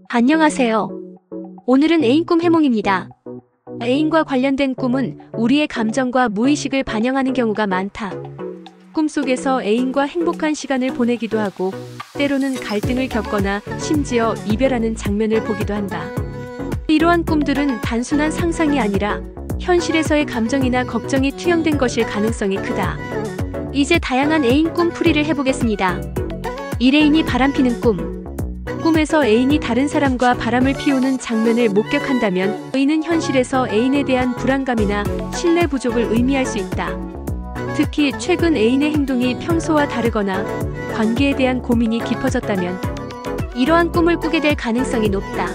안녕하세요. 오늘은 애인 꿈 해몽입니다. 애인과 관련된 꿈은 우리의 감정과 무의식을 반영하는 경우가 많다. 꿈속에서 애인과 행복한 시간을 보내기도 하고 때로는 갈등을 겪거나 심지어 이별하는 장면을 보기도 한다. 이러한 꿈들은 단순한 상상이 아니라 현실에서의 감정이나 걱정이 투영된 것일 가능성이 크다. 이제 다양한 애인 꿈 풀이를 해보겠습니다. 1. 바람피는 꿈. 꿈에서 애인이 다른 사람과 바람을 피우는 장면을 목격한다면 이는 현실에서 애인에 대한 불안감이나 신뢰 부족을 의미할 수 있다. 특히 최근 애인의 행동이 평소와 다르거나 관계에 대한 고민이 깊어졌다면 이러한 꿈을 꾸게 될 가능성이 높다.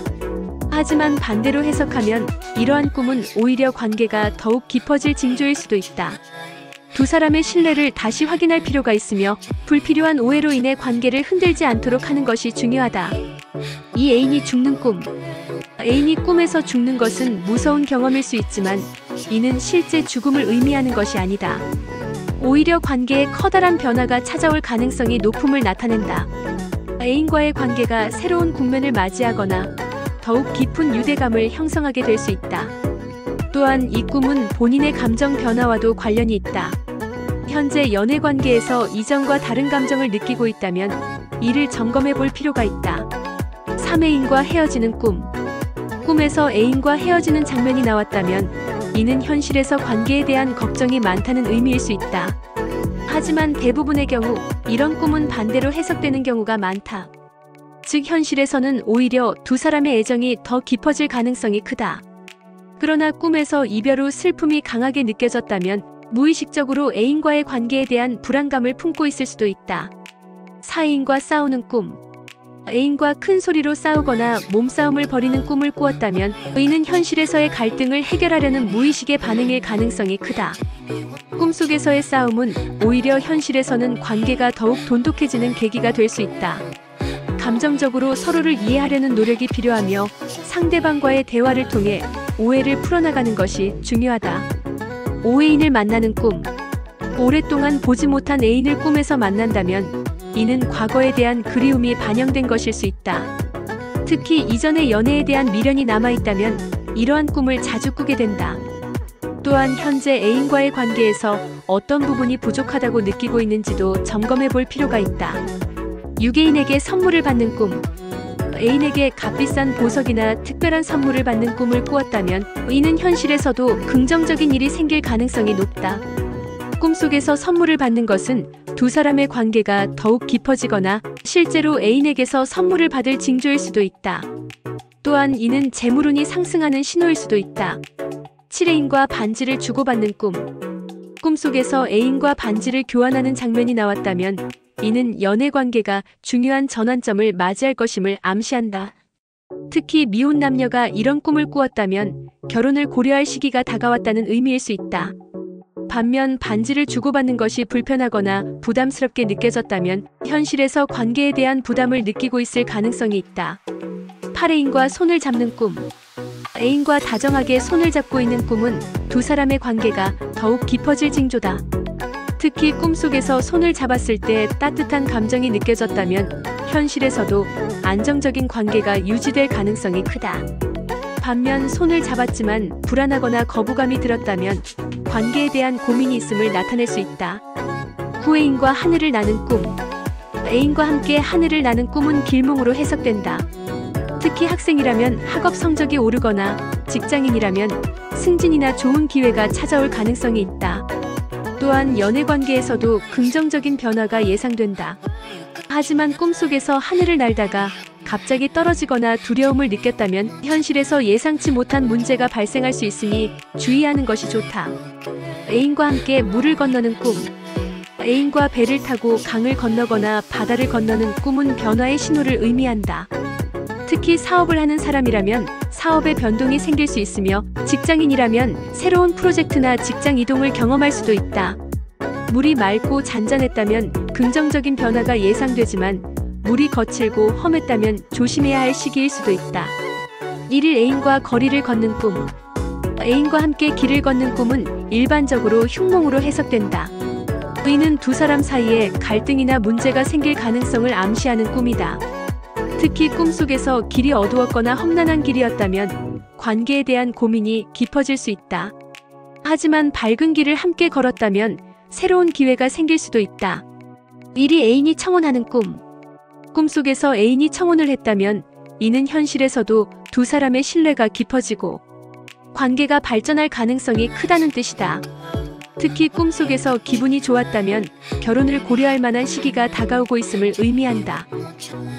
하지만 반대로 해석하면 이러한 꿈은 오히려 관계가 더욱 깊어질 징조일 수도 있다. 두 사람의 신뢰를 다시 확인할 필요가 있으며 불필요한 오해로 인해 관계를 흔들지 않도록 하는 것이 중요하다. 2. 애인이 죽는 꿈. 애인이 꿈에서 죽는 것은 무서운 경험일 수 있지만 이는 실제 죽음을 의미하는 것이 아니다. 오히려 관계에 커다란 변화가 찾아올 가능성이 높음을 나타낸다. 애인과의 관계가 새로운 국면을 맞이하거나 더욱 깊은 유대감을 형성하게 될 수 있다. 또한 이 꿈은 본인의 감정 변화와도 관련이 있다. 현재 연애 관계에서 이전과 다른 감정을 느끼고 있다면 이를 점검해 볼 필요가 있다. 3. 애인과 헤어지는 꿈. 꿈에서 애인과 헤어지는 장면이 나왔다면 이는 현실에서 관계에 대한 걱정이 많다는 의미일 수 있다. 하지만 대부분의 경우 이런 꿈은 반대로 해석되는 경우가 많다. 즉 현실에서는 오히려 두 사람의 애정이 더 깊어질 가능성이 크다. 그러나 꿈에서 이별 후 슬픔이 강하게 느껴졌다면 무의식적으로 애인과의 관계에 대한 불안감을 품고 있을 수도 있다. 4. 애인과 싸우는 꿈. 애인과 큰 소리로 싸우거나 몸싸움을 벌이는 꿈을 꾸었다면 이는 현실에서의 갈등을 해결하려는 무의식의 반응일 가능성이 크다. 꿈속에서의 싸움은 오히려 현실에서는 관계가 더욱 돈독해지는 계기가 될 수 있다. 감정적으로 서로를 이해하려는 노력이 필요하며 상대방과의 대화를 통해 오해를 풀어나가는 것이 중요하다. 5. 애인을 만나는 꿈. 오랫동안 보지 못한 애인을 꿈에서 만난다면 이는 과거에 대한 그리움이 반영된 것일 수 있다. 특히 이전의 연애에 대한 미련이 남아있다면 이러한 꿈을 자주 꾸게 된다. 또한 현재 애인과의 관계에서 어떤 부분이 부족하다고 느끼고 있는지도 점검해 볼 필요가 있다. 6. 애인에게 선물을 받는 꿈. 애인에게 값비싼 보석이나 특별한 선물을 받는 꿈을 꾸었다면 이는 현실에서도 긍정적인 일이 생길 가능성이 높다. 꿈속에서 선물을 받는 것은 두 사람의 관계가 더욱 깊어지거나 실제로 애인에게서 선물을 받을 징조일 수도 있다. 또한 이는 재물운이 상승하는 신호일 수도 있다. 7. 애인과 반지를 주고받는 꿈. 꿈속에서 애인과 반지를 교환하는 장면이 나왔다면 이는 연애 관계가 중요한 전환점을 맞이할 것임을 암시한다. 특히 미혼 남녀가 이런 꿈을 꾸었다면 결혼을 고려할 시기가 다가왔다는 의미일 수 있다. 반면 반지를 주고받는 것이 불편하거나 부담스럽게 느껴졌다면 현실에서 관계에 대한 부담을 느끼고 있을 가능성이 있다. 8. 애인과 손을 잡는 꿈. 애인과 다정하게 손을 잡고 있는 꿈은 두 사람의 관계가 더욱 깊어질 징조다. 특히 꿈속에서 손을 잡았을 때 따뜻한 감정이 느껴졌다면 현실에서도 안정적인 관계가 유지될 가능성이 크다. 반면 손을 잡았지만 불안하거나 거부감이 들었다면 관계에 대한 고민이 있음을 나타낼 수 있다. 9. 애인과 하늘을 나는 꿈. 애인과 함께 하늘을 나는 꿈은 길몽으로 해석된다. 특히 학생이라면 학업 성적이 오르거나 직장인이라면 승진이나 좋은 기회가 찾아올 가능성이 있다. 또한 연애관계에서도 긍정적인 변화가 예상된다. 하지만 꿈속에서 하늘을 날다가 갑자기 떨어지거나 두려움을 느꼈다면 현실에서 예상치 못한 문제가 발생할 수 있으니 주의하는 것이 좋다. 애인과 함께 물을 건너는 꿈. 애인과 배를 타고 강을 건너거나 바다를 건너는 꿈은 변화의 신호를 의미한다. 특히 사업을 하는 사람이라면 사업에 변동이 생길 수 있으며 직장인이라면 새로운 프로젝트나 직장 이동을 경험할 수도 있다. 물이 맑고 잔잔했다면 긍정적인 변화가 예상되지만 물이 거칠고 험했다면 조심해야 할 시기일 수도 있다. 1일 애인과 거리를 걷는 꿈. 애인과 함께 길을 걷는 꿈은 일반적으로 흉몽으로 해석된다. 이는 두 사람 사이에 갈등이나 문제가 생길 가능성을 암시하는 꿈이다. 특히 꿈속에서 길이 어두웠거나 험난한 길이었다면 관계에 대한 고민이 깊어질 수 있다. 하지만 밝은 길을 함께 걸었다면 새로운 기회가 생길 수도 있다. 1위 애인이 청혼하는 꿈. 꿈속에서 애인이 청혼을 했다면 이는 현실에서도 두 사람의 신뢰가 깊어지고 관계가 발전할 가능성이 크다는 뜻이다. 특히 꿈속에서 기분이 좋았다면 결혼을 고려할 만한 시기가 다가오고 있음을 의미한다.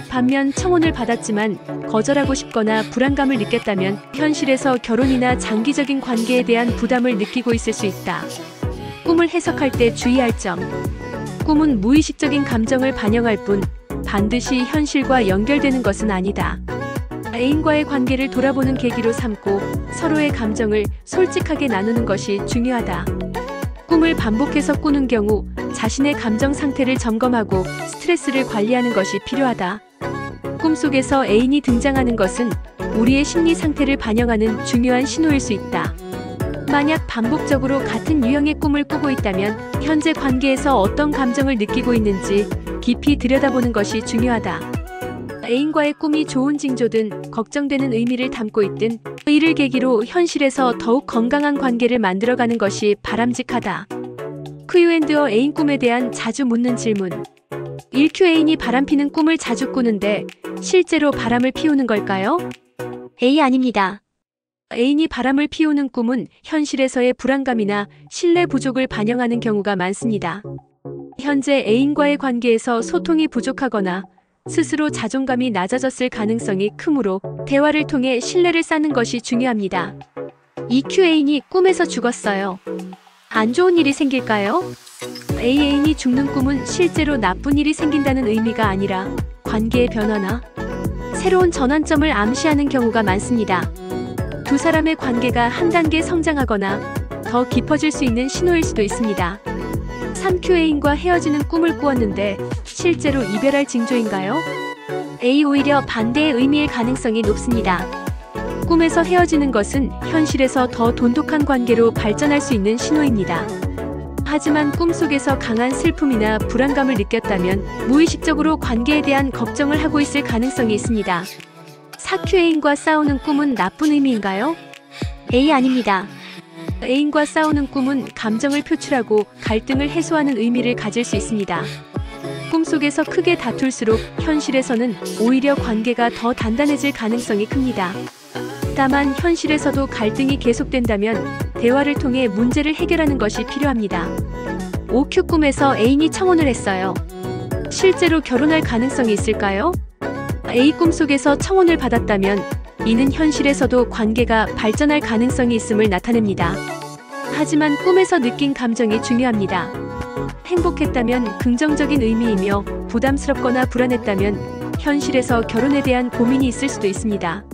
반면 청혼을 받았지만 거절하고 싶거나 불안감을 느꼈다면 현실에서 결혼이나 장기적인 관계에 대한 부담을 느끼고 있을 수 있다. 꿈을 해석할 때 주의할 점. 꿈은 무의식적인 감정을 반영할 뿐 반드시 현실과 연결되는 것은 아니다. 애인과의 관계를 돌아보는 계기로 삼고 서로의 감정을 솔직하게 나누는 것이 중요하다. 꿈을 반복해서 꾸는 경우 자신의 감정 상태를 점검하고 스트레스를 관리하는 것이 필요하다. 꿈속에서 애인이 등장하는 것은 우리의 심리 상태를 반영하는 중요한 신호일 수 있다. 만약 반복적으로 같은 유형의 꿈을 꾸고 있다면 현재 관계에서 어떤 감정을 느끼고 있는지 깊이 들여다보는 것이 중요하다. 애인과의 꿈이 좋은 징조든 걱정되는 의미를 담고 있든 이를 계기로 현실에서 더욱 건강한 관계를 만들어가는 것이 바람직하다. Q&A 애인 꿈에 대한 자주 묻는 질문. 1Q 애인이 바람피는 꿈을 자주 꾸는데 실제로 바람을 피우는 걸까요? A 아닙니다. 애인이 바람을 피우는 꿈은 현실에서의 불안감이나 신뢰 부족을 반영하는 경우가 많습니다. 현재 애인과의 관계에서 소통이 부족하거나 스스로 자존감이 낮아졌을 가능성이 크므로 대화를 통해 신뢰를 쌓는 것이 중요합니다. 2Q 애인이 꿈에서 죽었어요. 안 좋은 일이 생길까요? A 애인이 죽는 꿈은 실제로 나쁜 일이 생긴다는 의미가 아니라 관계의 변화나 새로운 전환점을 암시하는 경우가 많습니다. 두 사람의 관계가 한 단계 성장하거나 더 깊어질 수 있는 신호일 수도 있습니다. 3Q 애인과 헤어지는 꿈을 꾸었는데 실제로 이별할 징조인가요? A 오히려 반대의 의미일 가능성이 높습니다. 꿈에서 헤어지는 것은 현실에서 더 돈독한 관계로 발전할 수 있는 신호입니다. 하지만 꿈속에서 강한 슬픔이나 불안감을 느꼈다면 무의식적으로 관계에 대한 걱정을 하고 있을 가능성이 있습니다. 4Q 애인과 싸우는 꿈은 나쁜 의미인가요? A 아닙니다. 애인과 싸우는 꿈은 감정을 표출하고 갈등을 해소하는 의미를 가질 수 있습니다. 꿈속에서 크게 다툴수록 현실에서는 오히려 관계가 더 단단해질 가능성이 큽니다. 다만 현실에서도 갈등이 계속된다면 대화를 통해 문제를 해결하는 것이 필요합니다. 5Q 꿈에서 애인이 청혼을 했어요. 실제로 결혼할 가능성이 있을까요? A 꿈속에서 청혼을 받았다면 이는 현실에서도 관계가 발전할 가능성이 있음을 나타냅니다. 하지만 꿈에서 느낀 감정이 중요합니다. 행복했다면 긍정적인 의미이며 부담스럽거나 불안했다면 현실에서 결혼에 대한 고민이 있을 수도 있습니다.